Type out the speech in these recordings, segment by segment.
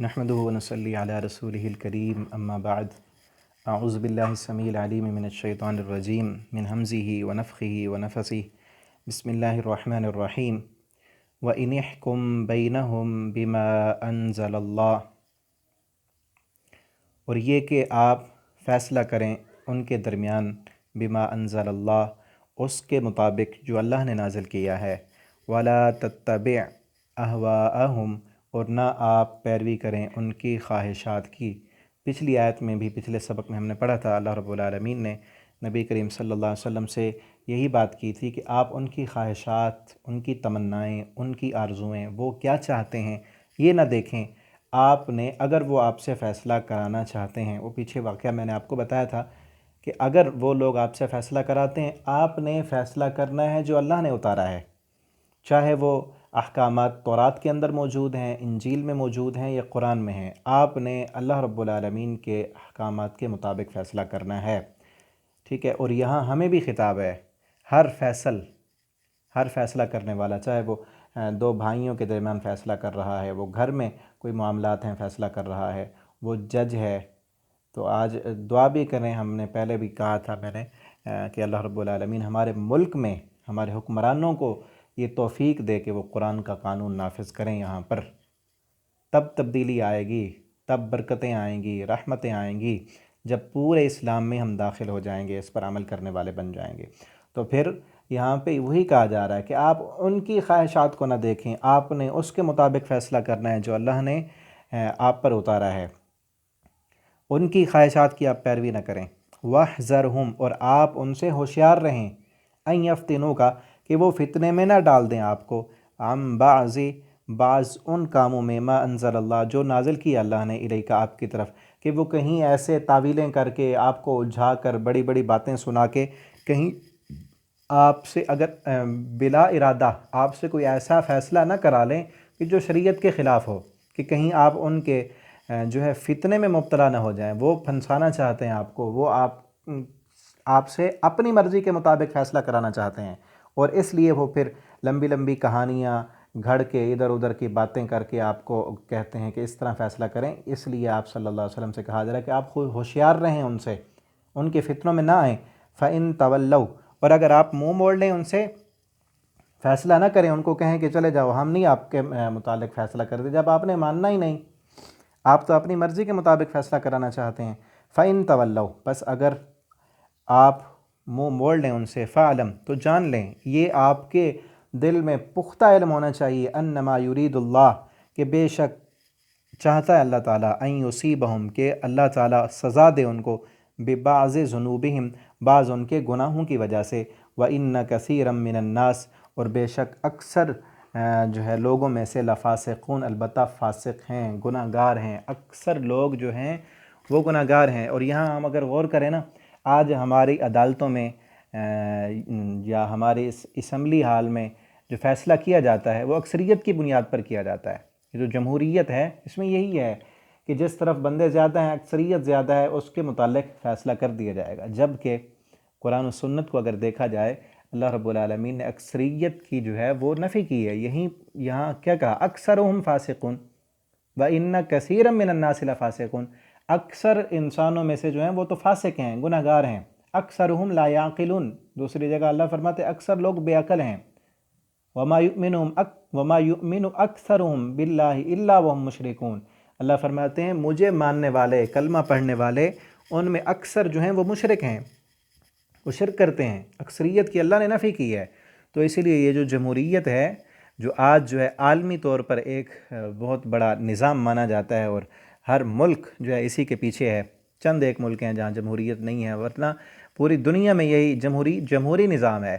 نحمده ونصلي على رسوله الكريم اما بعد اعوذ باللہ السمیع العلیم من الشیطان الرجیم من ہمزه ونفخه ونفثه بسم اللہ الرحمن الرحیم وَإِنِ احْكُم بَيْنَهُم بِمَا أَنزَلَ اللَّهُ، اور یہ کہ آپ فیصلہ کریں ان کے درمیان بما انزل اللہ، اس کے مطابق جو اللہ نے نازل کیا ہے، وَلَا تَتَّبِعْ أَهْوَاءَهُمْ، اور نہ آپ پیروی کریں ان کی خواہشات کی۔ پچھلی آیت میں بھی، پچھلے سبق میں ہم نے پڑھا تھا، اللہ رب العالمین نے نبی کریم صلی اللہ علیہ وسلم سے یہی بات کی تھی کہ آپ ان کی خواہشات، ان کی تمنائیں، ان کی آرزوئیں، وہ کیا چاہتے ہیں یہ نہ دیکھیں۔ آپ نے اگر وہ آپ سے فیصلہ کرانا چاہتے ہیں، وہ پیچھے واقعہ میں نے آپ کو بتایا تھا کہ اگر وہ لوگ آپ سے فیصلہ کراتے ہیں، آپ نے فیصلہ کرنا ہے جو اللہ نے اتارا ہے، چاہے وہ احکامات تورات کے اندر موجود ہیں، انجیل میں موجود ہیں یا قرآن میں ہیں، آپ نے اللہ رب العالمین کے احکامات کے مطابق فیصلہ کرنا ہے، ٹھیک ہے۔ اور یہاں ہمیں بھی خطاب ہے، ہر فیصلہ کرنے والا، چاہے وہ دو بھائیوں کے درمیان فیصلہ کر رہا ہے، وہ گھر میں کوئی معاملات ہیں فیصلہ کر رہا ہے، وہ جج ہے، تو آج دعا بھی کریں۔ ہم نے پہلے بھی کہا تھا میں نے کہ اللہ رب العالمین ہمارے ملک میں ہمارے حکمرانوں کو یہ توفیق دے کہ وہ قرآن کا قانون نافذ کریں یہاں پر، تب تبدیلی آئے گی، تب برکتیں آئیں گی، رحمتیں آئیں گی، جب پورے اسلام میں ہم داخل ہو جائیں گے، اس پر عمل کرنے والے بن جائیں گے۔ تو پھر یہاں پہ وہی کہا جا رہا ہے کہ آپ ان کی خواہشات کو نہ دیکھیں، آپ نے اس کے مطابق فیصلہ کرنا ہے جو اللہ نے آپ پر اتارا ہے، ان کی خواہشات کی آپ پیروی نہ کریں۔ وَاحْذَرْهُمْ، اور آپ ان سے ہوشیار رہیں، اَن يَفْتِنُوكَ، کہ وہ فتنے میں نہ ڈال دیں آپ کو، عَن بعض ان کاموں میں، ما انزل اللہ، جو نازل کیا اللہ نے الیک، آپ کی طرف، کہ وہ کہیں ایسے تعویلیں کر کے، آپ کو الجھا کر، بڑی بڑی باتیں سنا کے، کہیں آپ سے اگر بلا ارادہ آپ سے کوئی ایسا فیصلہ نہ کرا لیں کہ جو شریعت کے خلاف ہو، کہ کہیں آپ ان کے جو ہے فتنے میں مبتلا نہ ہو جائیں، وہ پھنسانا چاہتے ہیں آپ کو، وہ آپ سے اپنی مرضی کے مطابق فیصلہ کرانا چاہتے ہیں، اور اس لیے وہ پھر لمبی لمبی کہانیاں گھڑ کے، ادھر ادھر کی باتیں کر کے آپ کو کہتے ہیں کہ اس طرح فیصلہ کریں۔ اس لیے آپ صلی اللہ علیہ وسلم سے کہا جا رہا ہے کہ آپ خود ہوشیار رہیں، ان سے، ان کے فتنوں میں نہ آئیں۔ فَإِن تَوَلَّوْا، اور اگر آپ منہ موڑ لیں، ان سے فیصلہ نہ کریں، ان کو کہیں کہ چلے جاؤ، ہم نہیں آپ کے متعلق فیصلہ کرتے، جب آپ نے ماننا ہی نہیں، آپ تو اپنی مرضی کے مطابق فیصلہ کرانا چاہتے ہیں۔ فَإِن تَوَلَّوْا، بس اگر آپ منہ موڑ لیں ان سے، فَعْلَمْ، تو جان لیں، یہ آپ کے دل میں پختہ علم ہونا چاہیے، انما یرید اللہ، کہ بے شک چاہتا ہے اللہ تعالیٰ، ان یصیبہم، کہ اللہ تعالیٰ سزا دے ان کو، ببعض ذنوبہم، بعض ان کے گناہوں کی وجہ سے، وَإِنَّ كَثِيرًا مِّنَ النَّاسِ، اور بے شک اکثر جو ہے لوگوں میں سے، لفاسقون، البتہ فاسق ہیں، گناہ گار ہیں، اکثر لوگ جو ہیں وہ گناہ گار ہیں۔ اور یہاں ہم اگر غور کریں نا، آج ہماری عدالتوں میں یا ہمارے اس اسمبلی ہال میں جو فیصلہ کیا جاتا ہے وہ اکثریت کی بنیاد پر کیا جاتا ہے۔ یہ جو جمہوریت ہے، اس میں یہی ہے کہ جس طرف بندے زیادہ ہیں، اکثریت زیادہ ہے، اس کے متعلق فیصلہ کر دیا جائے گا، جبکہ قرآن و سنت کو اگر دیکھا جائے، اللہ رب العالمین نے اکثریت کی جو ہے وہ نفی کی ہے۔ یہاں کیا کہا؟ اکثرهم فاسقون وَإِنَّ كَثِيرًا مِّنَ النَّاسِ لَفَاسِقُونَ، اکثر انسانوں میں سے جو ہیں وہ تو فاسق ہیں، گناہ گار ہیں۔ اکثرهم لا يعقلون، دوسری جگہ اللہ فرماتے ہیں اکثر لوگ بے عقل ہیں۔ وَمَا يُؤْمِنُ أَكْثَرُهُمْ بِاللَّهِ إِلَّا وَهُمْ مُشْرِكُونَ، اللہ فرماتے ہیں مجھے ماننے والے، کلمہ پڑھنے والے، ان میں اکثر جو ہیں وہ مشرک ہیں، وہ شرک کرتے ہیں۔ اکثریت کی اللہ نے نفی کی ہے۔ تو اسی لیے یہ جو جمہوریت ہے، جو آج جو ہے عالمی طور پر ایک بہت بڑا نظام مانا جاتا ہے، اور ہر ملک جو ہے اسی کے پیچھے ہے، چند ایک ملک ہیں جہاں جمہوریت نہیں ہے، ورنہ پوری دنیا میں یہی جمہوری نظام ہے،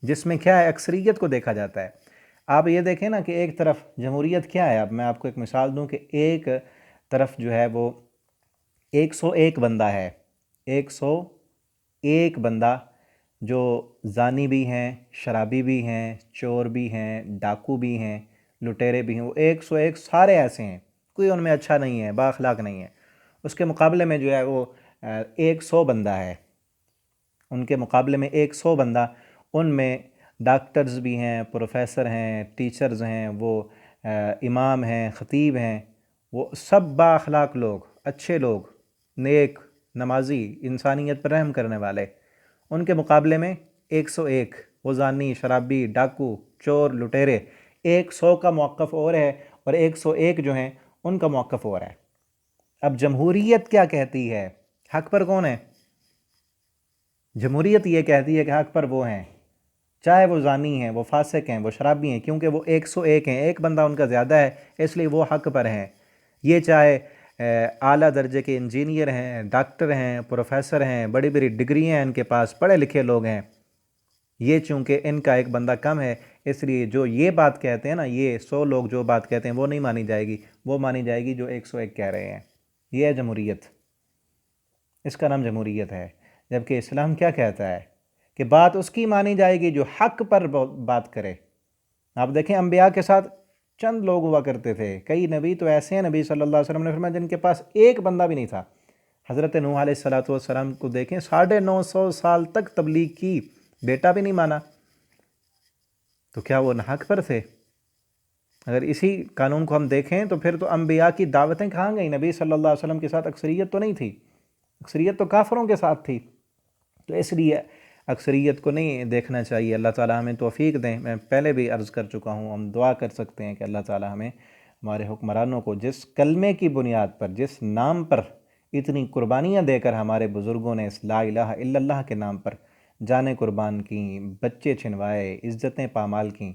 جس میں کیا ہے، اکثریت کو دیکھا جاتا ہے۔ آپ یہ دیکھیں نا کہ ایک طرف جمہوریت کیا ہے، اب میں آپ کو ایک مثال دوں کہ ایک طرف جو ہے وہ 101 بندہ ہے، 101 بندہ، جو زانی بھی ہیں، شرابی بھی ہیں، چور بھی ہیں، ڈاکو بھی ہیں، لٹیرے بھی ہیں، وہ 101 سارے ایسے ہیں، کوئی ان میں اچھا نہیں ہے، با اخلاق نہیں ہے۔ اس کے مقابلے میں جو ہے وہ 100 بندہ ہے، ان کے مقابلے میں 100 بندہ، ان میں ڈاکٹرز بھی ہیں، پروفیسر ہیں، ٹیچرز ہیں، وہ امام ہیں، خطیب ہیں، وہ سب با اخلاق لوگ، اچھے لوگ، نیک، نمازی، انسانیت پر رحم کرنے والے، ان کے مقابلے میں 101 وہ زانی، شرابی، ڈاکو، چور، لٹیرے، 100 کا موقف اور ہے، اور 101 جو ہیں ان کا موقف اور ہے۔ اب جمہوریت کیا کہتی ہے؟ حق پر کون ہے؟ جمہوریت یہ کہتی ہے کہ حق پر وہ ہیں، چاہے وہ زانی ہیں، وہ فاسق ہیں، وہ شرابی ہیں، کیونکہ وہ 101 ہیں، ایک بندہ ان کا زیادہ ہے، اس لیے وہ حق پر ہیں۔ یہ چاہے اعلیٰ درجے کے انجینئر ہیں، ڈاکٹر ہیں، پروفیسر ہیں، بڑی بڑی ڈگری ہیں ان کے پاس، پڑھے لکھے لوگ ہیں، یہ چونکہ ان کا ایک بندہ کم ہے، اس لیے جو یہ بات کہتے ہیں نا، یہ 100 لوگ جو بات کہتے ہیں وہ نہیں مانی جائے گی، وہ مانی جائے گی جو 101 کہہ رہے ہیں۔ یہ ہے جمہوریت، اس کا نام جمہوریت ہے۔ جبکہ اسلام کیا کہتا ہے کہ بات اس کی مانی جائے گی جو حق پر بات کرے۔ آپ دیکھیں انبیاء کے ساتھ چند لوگ ہوا کرتے تھے، کئی نبی تو ایسے ہیں، نبی صلی اللہ علیہ وسلم نے فرمایا جن کے پاس ایک بندہ بھی نہیں تھا۔ حضرت نوح علیہ السلام کو دیکھیں، 950 سال تک تبلیغ کی، بیٹا بھی نہیں مانا، تو کیا وہ حق پر تھے؟ اگر اسی قانون کو ہم دیکھیں تو پھر تو انبیاء کی دعوتیں کہاں گئیں؟ نبی صلی اللہ علیہ وسلم کے ساتھ اکثریت تو نہیں تھی، اکثریت تو کافروں کے ساتھ تھی، تو اس لیے اکثریت کو نہیں دیکھنا چاہیے۔ اللہ تعالیٰ ہمیں توفیق دیں۔ میں پہلے بھی عرض کر چکا ہوں، ہم دعا کر سکتے ہیں کہ اللہ تعالیٰ ہمیں، ہمارے حکمرانوں کو، جس کلمے کی بنیاد پر، جس نام پر اتنی قربانیاں دے کر ہمارے بزرگوں نے اس لا الہ الا اللہ کے نام پر جانیں قربان کیں، بچے چھنوائے، عزتیں پامال کیں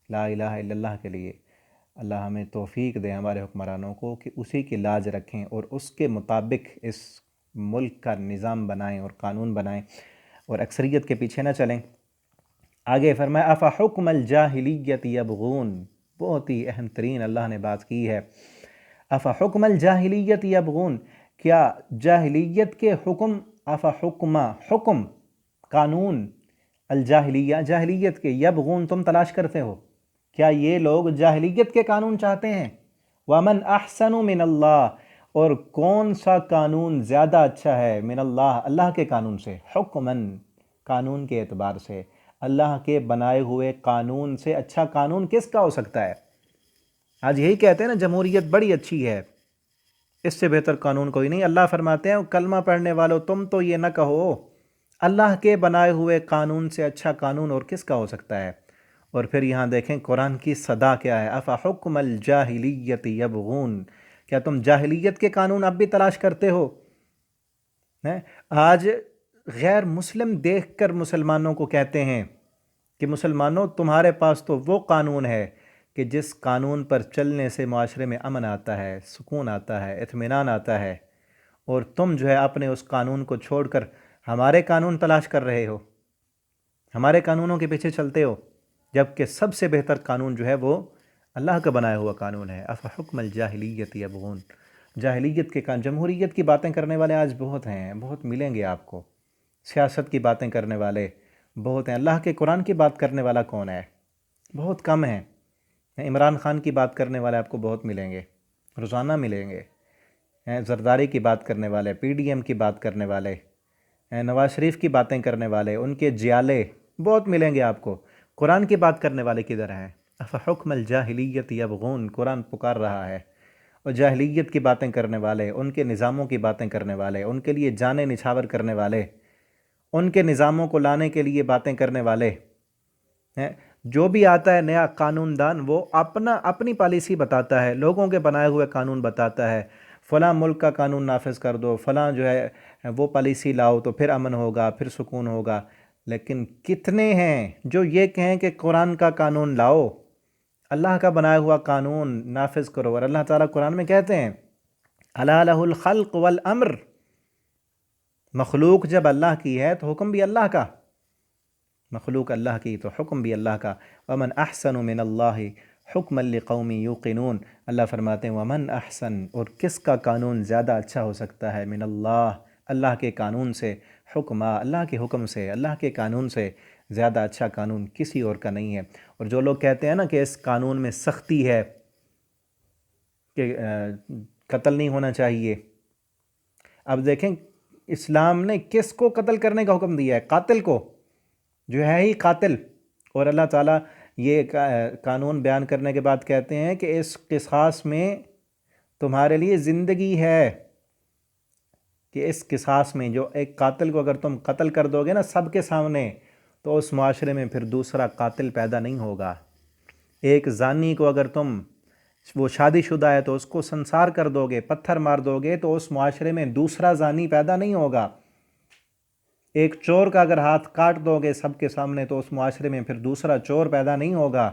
لا الہ الا اللہ کے لیے، اللہ ہمیں توفیق دے ہمارے حکمرانوں کو کہ اسی کی لاج رکھیں اور اس کے مطابق اس ملک کا نظام بنائیں اور قانون بنائیں، اور اکثریت کے پیچھے نہ چلیں۔ آگے فرمایا افحکم الجاہلیت یبغون، بہت ہی اہم ترین اللہ نے بات کی ہے۔ افحکم الجاہلیت یبغون، کیا جاہلیت کے حکم، افحکم حکم، قانون، الجاہلیہ جاہلیت کے، یبغون تم تلاش کرتے ہو، کیا یہ لوگ جاہلیت کے قانون چاہتے ہیں؟ ومن احسن من اللہ، اور کون سا قانون زیادہ اچھا ہے من اللہ، اللہ کے قانون سے، حکمن قانون کے اعتبار سے، اللہ کے بنائے ہوئے قانون سے اچھا قانون کس کا ہو سکتا ہے؟ آج یہی کہتے ہیں نا جمہوریت بڑی اچھی ہے، اس سے بہتر قانون کوئی نہیں۔ اللہ فرماتے ہیں کلمہ پڑھنے والوں تم تو یہ نہ کہو، اللہ کے بنائے ہوئے قانون سے اچھا قانون اور کس کا ہو سکتا ہے؟ اور پھر یہاں دیکھیں قرآن کی صدا کیا ہے، افحکم الجاہلیت یبغون، کیا تم جاہلیت کے قانون اب بھی تلاش کرتے ہو؟ آج غیر مسلم دیکھ کر مسلمانوں کو کہتے ہیں کہ مسلمانوں تمہارے پاس تو وہ قانون ہے کہ جس قانون پر چلنے سے معاشرے میں امن آتا ہے، سکون آتا ہے، اطمینان آتا ہے، اور تم جو ہے اپنے اس قانون کو چھوڑ کر ہمارے قانون تلاش کر رہے ہو، ہمارے قانونوں کے پیچھے چلتے ہو، جبکہ سب سے بہتر قانون جو ہے وہ اللہ کا بنایا ہوا قانون ہے۔ افحکم الجاہلیت یبغون، جاہلیت کے جمہوریت کی باتیں کرنے والے آج بہت ہیں، بہت ملیں گے آپ کو، سیاست کی باتیں کرنے والے بہت ہیں، اللہ کے قرآن کی بات کرنے والا کون ہے؟ بہت کم ہیں۔ عمران خان کی بات کرنے والے آپ کو بہت ملیں گے، روزانہ ملیں گے، زرداری کی بات کرنے والے، پی ڈی ایم کی بات کرنے والے، نواز شریف کی باتیں کرنے والے، ان کے جیالے بہت ملیں گے آپ کو۔ قرآن کی بات کرنے والے کدھر ہیں؟ افحکم الجاہلیت یبغون، قرآن پکار رہا ہے، اور جاہلیت کی باتیں کرنے والے، ان کے نظاموں کی باتیں کرنے والے، ان کے لیے جانیں نچھاور کرنے والے، ان کے نظاموں کو لانے کے لیے باتیں کرنے والے، جو بھی آتا ہے نیا قانون دان وہ اپنی پالیسی بتاتا ہے، لوگوں کے بنائے ہوئے قانون بتاتا ہے، فلاں ملک کا قانون نافذ کر دو، فلاں جو ہے وہ پالیسی لاؤ تو پھر امن ہوگا، پھر سکون ہوگا۔ لیکن کتنے ہیں جو یہ کہیں کہ قرآن کا قانون لاؤ، اللہ کا بنایا ہوا قانون نافذ کرو؟ اور اللہ تعالیٰ قرآن میں کہتے ہیں الا لہ الخلق والامر، مخلوق جب اللہ کی ہے تو حکم بھی اللہ کا، مخلوق اللہ کی تو حکم بھی اللہ کا۔ ومن احسن من اللہ حکما لقوم یوقنون، اللہ فرماتے ہیں ومن احسن، اور کس کا قانون زیادہ اچھا ہو سکتا ہے من اللہ، اللہ کے قانون سے، حکمہ، اللہ کے حکم سے، اللہ کے قانون سے زیادہ اچھا قانون کسی اور کا نہیں ہے۔ اور جو لوگ کہتے ہیں نا کہ اس قانون میں سختی ہے کہ قتل نہیں ہونا چاہیے، اب دیکھیں اسلام نے کس کو قتل کرنے کا حکم دیا ہے؟ قاتل کو، جو ہے ہی قاتل۔ اور اللہ تعالیٰ یہ قانون بیان کرنے کے بعد کہتے ہیں کہ اس قصاص میں تمہارے لیے زندگی ہے کہ اس قصاص میں جو ایک قاتل کو اگر تم قتل کر دو گے نا سب کے سامنے، تو اس معاشرے میں پھر دوسرا قاتل پیدا نہیں ہوگا۔ ایک زانی کو اگر تم، وہ شادی شدہ ہے تو اس کو سنسار کر دو گے، پتھر مار دو گے، تو اس معاشرے میں دوسرا زانی پیدا نہیں ہوگا۔ ایک چور کا اگر ہاتھ کاٹ دو گے سب کے سامنے، تو اس معاشرے میں پھر دوسرا چور پیدا نہیں ہوگا۔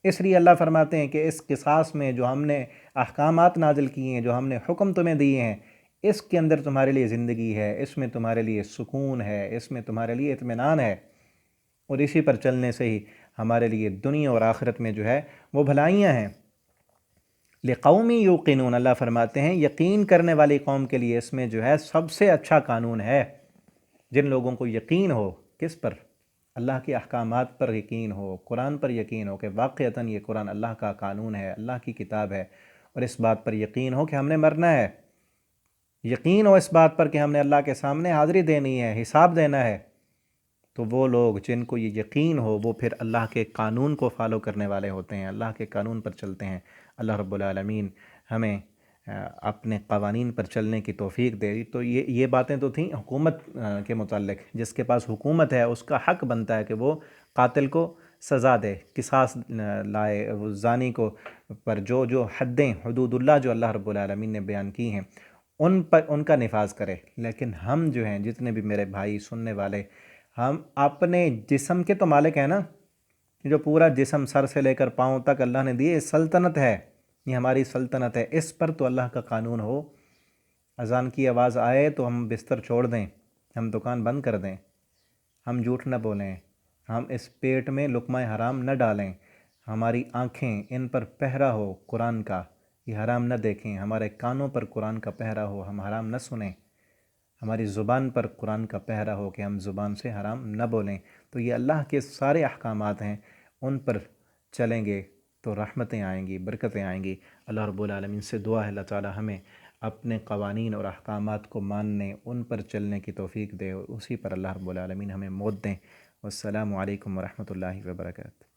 اس لیے اللہ فرماتے ہیں کہ اس قصاص میں جو ہم نے احکامات نازل کیے ہیں، جو ہم نے حکم تمہیں دیے ہیں، اس کے اندر تمہارے لیے زندگی ہے، اس میں تمہارے لیے سکون ہے، اس میں تمہارے لیے اطمینان ہے، اور اسی پر چلنے سے ہی ہمارے لیے دنیا اور آخرت میں جو ہے وہ بھلائیاں ہیں۔ لِقَوْمٍ یوقنون، اللہ فرماتے ہیں یقین کرنے والی قوم کے لیے اس میں جو ہے سب سے اچھا قانون ہے۔ جن لوگوں کو یقین ہو، کس پر؟ اللہ کے احکامات پر یقین ہو، قرآن پر یقین ہو کہ واقعتاً یہ قرآن اللہ کا قانون ہے، اللہ کی کتاب ہے، اور اس بات پر یقین ہو کہ ہم نے مرنا ہے، یقین ہو اس بات پر کہ ہم نے اللہ کے سامنے حاضری دینی ہے، حساب دینا ہے، تو وہ لوگ جن کو یہ یقین ہو وہ پھر اللہ کے قانون کو فالو کرنے والے ہوتے ہیں، اللہ کے قانون پر چلتے ہیں۔ اللہ رب العالمین ہمیں اپنے قوانین پر چلنے کی توفیق دے۔ تو یہ باتیں تو تھیں حکومت کے متعلق۔ جس کے پاس حکومت ہے اس کا حق بنتا ہے کہ وہ قاتل کو سزا دے، قصاص لائے، وہ زانی کو پر جو حدیں حدود اللہ جو اللہ رب العالمین نے بیان کی ہیں ان پر ان کا نفاذ کرے۔ لیکن ہم جو ہیں، جتنے بھی میرے بھائی سننے والے، ہم اپنے جسم کے تو مالک ہیں نا، جو پورا جسم سر سے لے کر پاؤں تک اللہ نے دیے، سلطنت ہے، یہ ہماری سلطنت ہے، اس پر تو اللہ کا قانون ہو۔ اذان کی آواز آئے تو ہم بستر چھوڑ دیں، ہم دکان بند کر دیں، ہم جھوٹ نہ بولیں، ہم اس پیٹ میں لقمہ حرام نہ ڈالیں، ہماری آنکھیں ان پر پہرا ہو قرآن کا، یہ حرام نہ دیکھیں، ہمارے کانوں پر قرآن کا پہرا ہو، ہم حرام نہ سنیں، ہماری زبان پر قرآن کا پہرا ہو کہ ہم زبان سے حرام نہ بولیں۔ تو یہ اللہ کے سارے احکامات ہیں، ان پر چلیں گے تو رحمتیں آئیں گی، برکتیں آئیں گی۔ اللہ رب العالمین سے دعا ہے اللہ تعالی ہمیں اپنے قوانین اور احکامات کو ماننے، ان پر چلنے کی توفیق دے، اور اسی پر اللہ رب العالمین ہمیں موت دیں۔ والسلام علیکم ورحمۃ اللہ وبرکاتہ۔